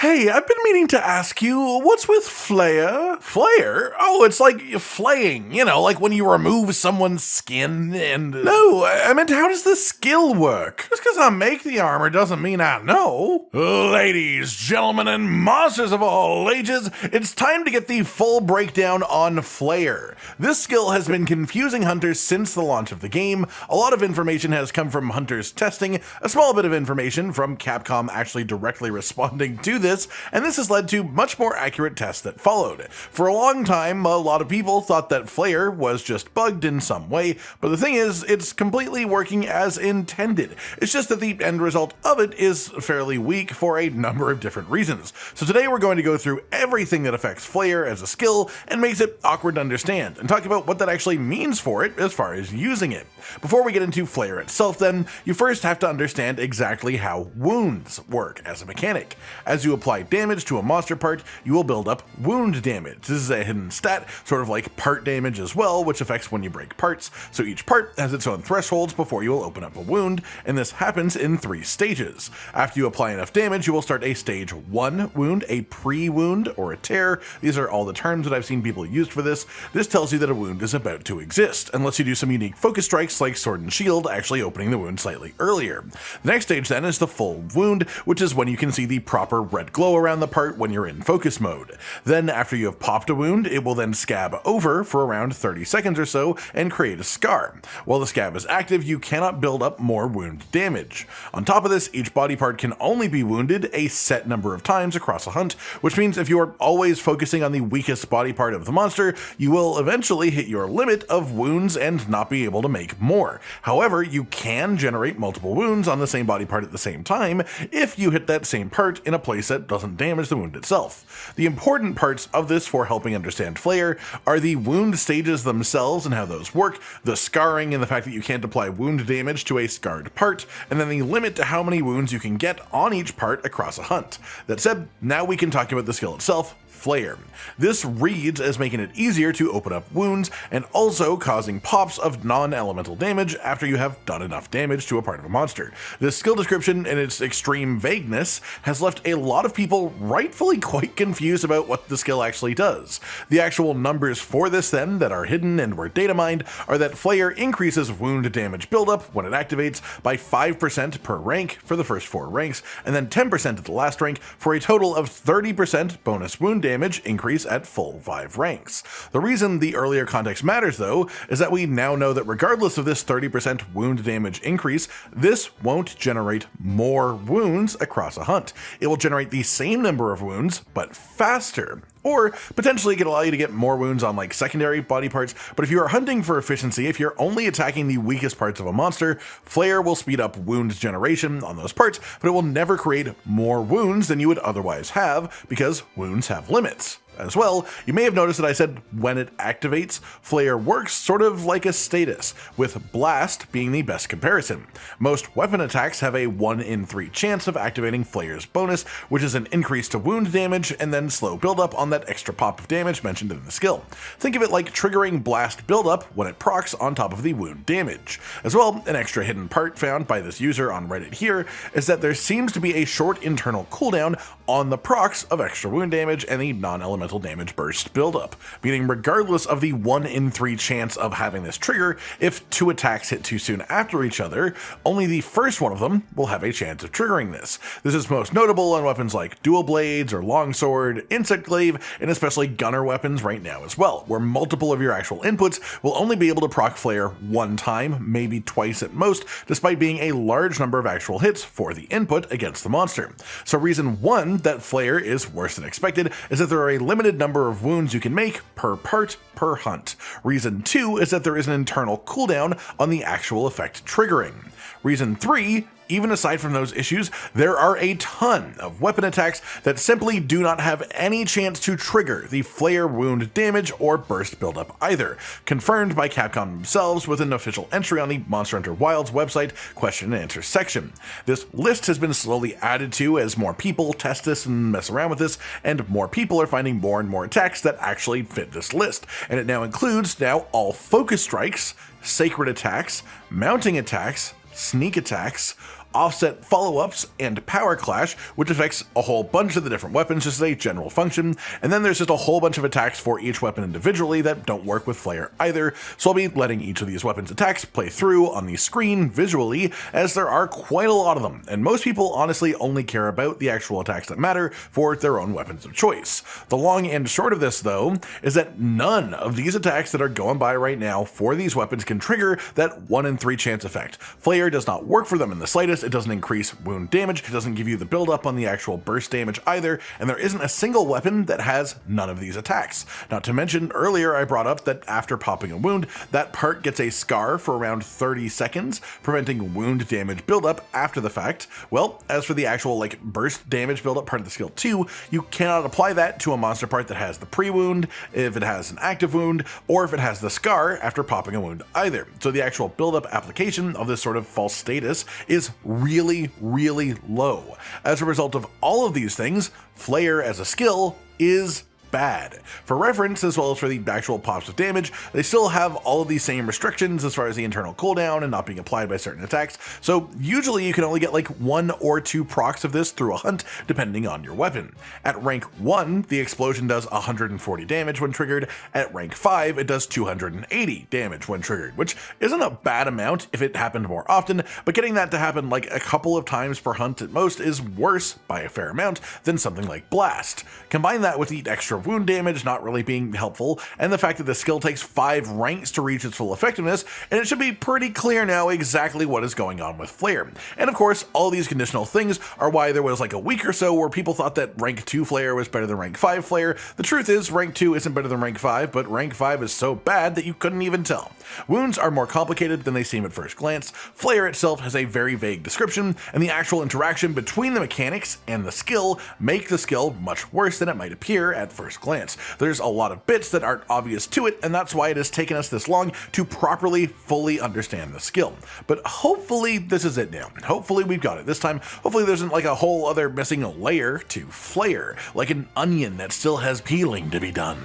Hey, I've been meaning to ask you, what's with Flayer? Flayer? Oh, it's like flaying, like when you remove someone's skin and... No, I meant how does the skill work? Just because I make the armor doesn't mean I know. Ladies, gentlemen, and monsters of all ages, it's time to get the full breakdown on Flayer. This skill has been confusing hunters since the launch of the game. A lot of information has come from hunters testing, a small bit of information from Capcom actually directly responding to this, and this has led to much more accurate tests that followed. For a long time, a lot of people thought that Flayer was just bugged in some way, but the thing is, it's completely working as intended. It's just that the end result of it is fairly weak for a number of different reasons. So today we're going to go through everything that affects Flayer as a skill and makes it awkward to understand, and talk about what that actually means for it as far as using it. Before we get into Flayer itself then, you first have to understand exactly how wounds work as a mechanic. As you apply damage to a monster part, you will build up wound damage. This is a hidden stat, sort of like part damage as well, which affects when you break parts. So each part has its own thresholds before you will open up a wound, and this happens in 3 stages. After you apply enough damage, you will start a stage 1 wound, a pre-wound, or a tear. These are all the terms that I've seen people used for this. This tells you that a wound is about to exist, unless you do some unique focus strikes like sword and shield, actually opening the wound slightly earlier. The next stage then is the full wound, which is when you can see the proper red glow around the part when you're in focus mode. Then after you have popped a wound, it will then scab over for around 30 seconds or so and create a scar. While the scab is active, you cannot build up more wound damage. On top of this, each body part can only be wounded a set number of times across a hunt, which means if you are always focusing on the weakest body part of the monster, you will eventually hit your limit of wounds and not be able to make more. However, you can generate multiple wounds on the same body part at the same time if you hit that same part in a place that doesn't damage the wound itself. The important parts of this for helping understand Flayer are the wound stages themselves and how those work, the scarring and the fact that you can't apply wound damage to a scarred part, and then the limit to how many wounds you can get on each part across a hunt. That said, now we can talk about the skill itself, Flayer. This reads as making it easier to open up wounds and also causing pops of non-elemental damage after you have done enough damage to a part of a monster. This skill description and its extreme vagueness has left a lot of people rightfully quite confused about what the skill actually does. The actual numbers for this then that are hidden and were data mined are that Flayer increases wound damage buildup when it activates by 5% per rank for the first 4 ranks, and then 10% at the last rank for a total of 30% bonus wound damage increase at full 5 ranks. The reason the earlier context matters though is that we now know that regardless of this 30% wound damage increase, this won't generate more wounds across a hunt. It will generate the same number of wounds, but faster. Or potentially it could allow you to get more wounds on like secondary body parts, but if you are hunting for efficiency, if you're only attacking the weakest parts of a monster, Flayer will speed up wound generation on those parts, but it will never create more wounds than you would otherwise have because wounds have limits. As well, you may have noticed that I said when it activates, Flayer works sort of like a status, with Blast being the best comparison. Most weapon attacks have a 1 in 3 chance of activating Flayer's bonus, which is an increase to wound damage and then slow buildup on that extra pop of damage mentioned in the skill. Think of it like triggering Blast buildup when it procs on top of the wound damage. As well, an extra hidden part found by this user on Reddit here is that there seems to be a short internal cooldown on the procs of extra wound damage and the non-elemental damage burst buildup, meaning regardless of the 1 in 3 chance of having this trigger, if 2 attacks hit too soon after each other, only the first one of them will have a chance of triggering this. This is most notable on weapons like dual blades or longsword, insect glaive, and especially gunner weapons right now as well, where multiple of your actual inputs will only be able to proc Flayer 1 time, maybe twice at most, despite being a large number of actual hits for the input against the monster. So reason 1 that Flayer is worse than expected is that there are a limited number of wounds you can make per part per hunt. Reason 2 is that there is an internal cooldown on the actual effect triggering. Reason 3, even aside from those issues, there are a ton of weapon attacks that simply do not have any chance to trigger the Flayer wound damage or burst buildup either, confirmed by Capcom themselves with an official entry on the Monster Hunter Wilds website question and answer section. This list has been slowly added to as more people test this and mess around with this, and more people are finding more and more attacks that actually fit this list, and it now includes all focus strikes, sacred attacks, mounting attacks, sneak attacks, offset follow-ups, and power clash, which affects a whole bunch of the different weapons just as a general function, and then there's just a whole bunch of attacks for each weapon individually that don't work with Flayer either, so I'll be letting each of these weapons' attacks play through on the screen visually, as there are quite a lot of them, and most people honestly only care about the actual attacks that matter for their own weapons of choice. The long and short of this, though, is that none of these attacks that are going by right now for these weapons can trigger that 1 in 3 chance effect. Flayer does not work for them in the slightest, it doesn't increase wound damage, it doesn't give you the build up on the actual burst damage either, and there isn't a single weapon that has none of these attacks. Not to mention, earlier I brought up that after popping a wound, that part gets a scar for around 30 seconds, preventing wound damage buildup after the fact. Well, as for the actual burst damage buildup part of the skill 2, you cannot apply that to a monster part that has the pre-wound, if it has an active wound, or if it has the scar after popping a wound either. So the actual buildup application of this sort of false status is really, really low. As a result of all of these things, Flayer as a skill is bad. For reference, as well as for the actual pops of damage, they still have all of these same restrictions as far as the internal cooldown and not being applied by certain attacks, so usually you can only get 1 or 2 procs of this through a hunt, depending on your weapon. At rank 1, the explosion does 140 damage when triggered. At rank 5, it does 280 damage when triggered, which isn't a bad amount if it happened more often, but getting that to happen a couple of times per hunt at most is worse by a fair amount than something like Blast. Combine that with the extra wound damage not really being helpful, and the fact that the skill takes 5 ranks to reach its full effectiveness, and it should be pretty clear now exactly what is going on with Flayer. And of course, all these conditional things are why there was a week or so where people thought that rank 2 Flayer was better than rank 5 Flayer. The truth is, rank 2 isn't better than rank 5, but rank 5 is so bad that you couldn't even tell. Wounds are more complicated than they seem at first glance. Flayer itself has a very vague description, and the actual interaction between the mechanics and the skill make the skill much worse than it might appear at first glance. There's a lot of bits that aren't obvious to it, and that's why it has taken us this long to properly, fully understand the skill. But hopefully this is it now. Hopefully we've got it this time. Hopefully there isn't a whole other missing layer to Flayer, like an onion that still has peeling to be done.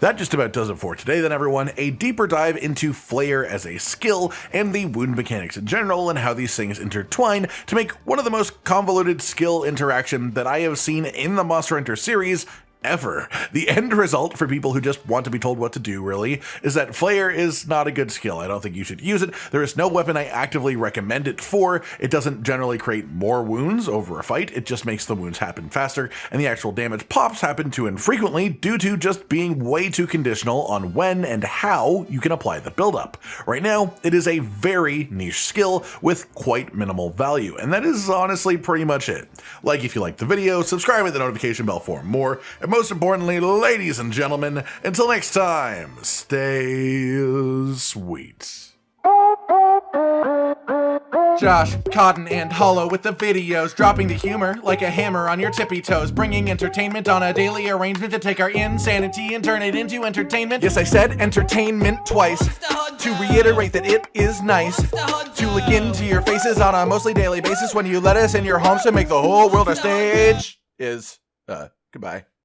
That just about does it for today then, everyone. A deeper dive into Flayer as a skill and the wound mechanics in general and how these things intertwine to make one of the most convoluted skill interaction that I have seen in the Monster Hunter series ever. The end result for people who just want to be told what to do, really, is that Flayer is not a good skill. I don't think you should use it. There is no weapon I actively recommend it for. It doesn't generally create more wounds over a fight. It just makes the wounds happen faster, and the actual damage pops happen too infrequently due to just being way too conditional on when and how you can apply the buildup. Right now, it is a very niche skill with quite minimal value, and that is honestly pretty much it. If you liked the video, subscribe with the notification bell for more, and most importantly, ladies and gentlemen, until next time, stay sweet. Josh, Cotton, and Hollow with the videos, dropping the humor like a hammer on your tippy toes, bringing entertainment on a daily arrangement to take our insanity and turn it into entertainment. Yes, I said entertainment twice, to reiterate that it is nice to look into your faces on a mostly daily basis when you let us in your homes to make the whole world a stage. Goodbye.